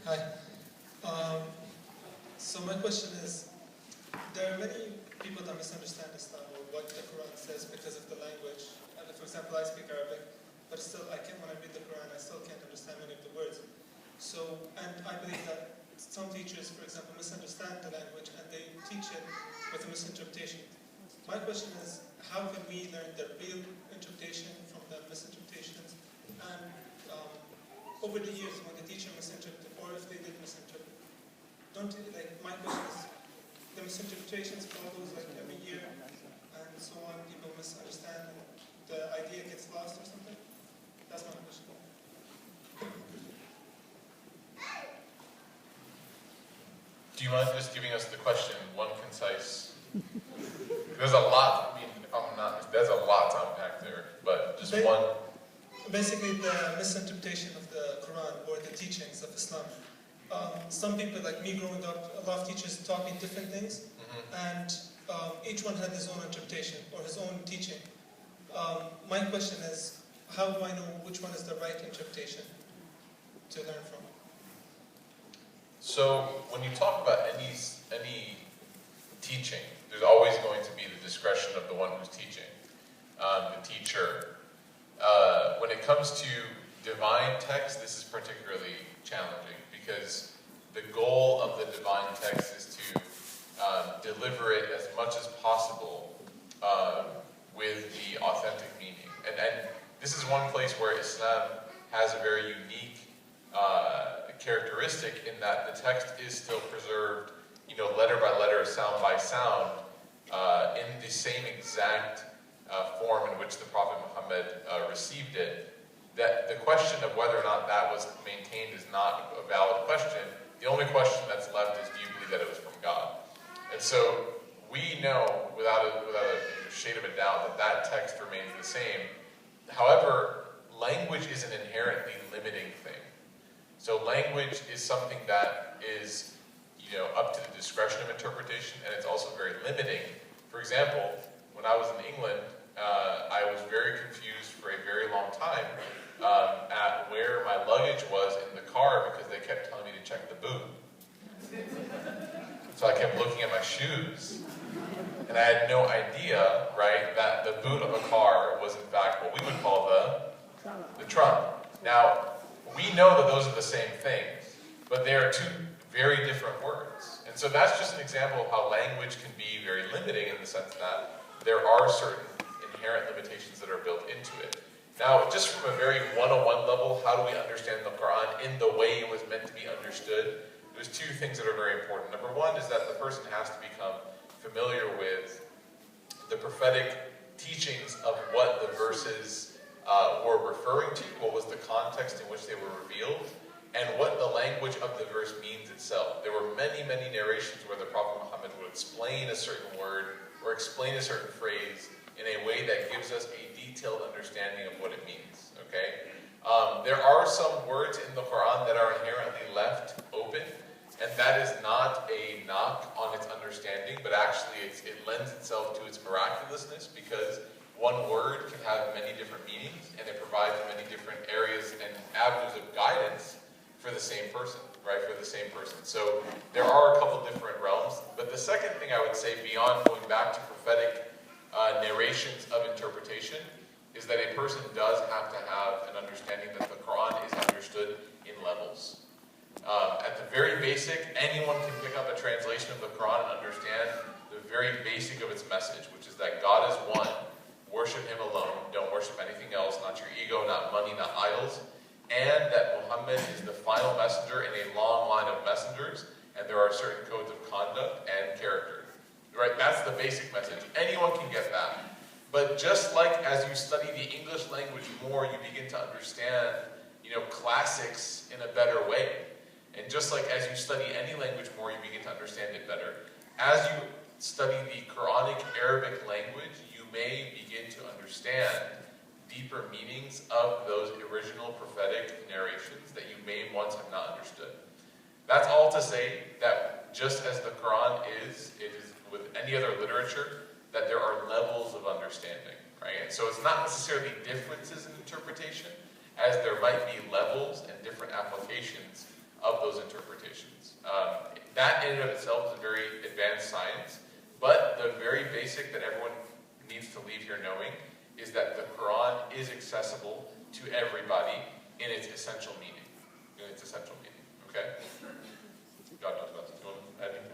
Hi. So my question is, there are many people that misunderstand Islam or what the Quran says because of the language. And for example, I speak Arabic, but still, when I read the Quran, I still can't understand many of the words. So, and I believe that some teachers, for example, misunderstand the language and they teach it with a misinterpretation. My question is, how can we learn the real interpretation from the misinterpretations? And over the years, when the teacher misinterpreted, or if they did misinterpret, my question is, the misinterpretations follows every year, and so on, people misunderstand, and the idea gets lost or something? That's my question. Do you mind just giving us the question, one concise? There's a lot, there's a lot to unpack there, but just one. Basically, the misinterpretation of the Quran or the teachings of Islam. Some people, like me growing up, a lot of teachers taught me different things, and each one had his own interpretation or his own teaching. My question is, how do I know which one is the right interpretation to learn from? So when you talk about any teaching, there's always going to be the discretion of the one who's teaching, the teacher. When it comes to divine text, this is particularly challenging because the goal of the divine text is to deliver it as much as possible with the authentic meaning. And this is one place where Islam has a very unique characteristic in that the text is still preserved, letter by letter, sound by sound, in the same exact form in which the Prophet Muhammad received it. That the question of whether or not that was maintained is not a valid question. The only question that's left is, do you believe that it was from God? And so we know without a shade of a doubt that text remains the same. However, language is an inherently limiting thing. So language is something that is, up to the discretion of interpretation, and it's also very limiting. For example, when I was in England, I was very confused for a very long time at where my luggage was in the car because they kept telling me to check the boot. So I kept looking at my shoes, and I had no idea, right, that the boot of a car was in fact what we would call the trunk. Now, we know that those are the same things, but they are two very different words. And so that's just an example of how language can be very limiting in the sense that there are certain inherent limitations that are built into it. Now, just from a very one-on-one level, how do we understand the Quran in the way it was meant to be understood? There's two things that are very important. Number one is that the person has to become familiar with the prophetic teachings of what the verses were referring to, what was the context in which they were revealed, and what the language of the verse means itself. There were many, many narrations where the Prophet Muhammad would explain a certain word or explain a certain phrase in a way that gives us a detailed understanding of what it means, okay? There are some words in the Quran that are inherently left open, and that is not a knock on its understanding, but actually it lends itself to its miraculousness because one word can have many different meanings, and it provides many different areas and avenues of guidance for the same person, right? For the same person. So there are a couple different realms, but the second thing I would say beyond going back to prophetic narrations of interpretation is that a person does have to have an understanding that the Quran is understood in levels. At the very basic, anyone can pick up a translation of the Quran and understand the very basic of its message, which is that God is one, worship Him alone, don't worship anything else, not your ego, not money, not idols, and that Muhammad is the final messenger in a long line of messengers, and there are certain codes of conduct and character. Right? That's the basic message. Anyone can get that. But just like as you study the English language more, you begin to understand, classics in a better way. And just like as you study any language more, you begin to understand it better. As you study the Quranic Arabic language, you may begin to understand deeper meanings of those original prophetic narrations that you may once have not understood. That's all to say that just as the Quran is, it is with any other literature, that there are levels of understanding, right? And so it's not necessarily differences in interpretation, as there might be levels and different applications of those interpretations. That in and of itself is a very advanced science, but the very basic that everyone needs to leave here knowing is that the Quran is accessible to everybody in its essential meaning. Okay? God knows best. Do you want to add anything?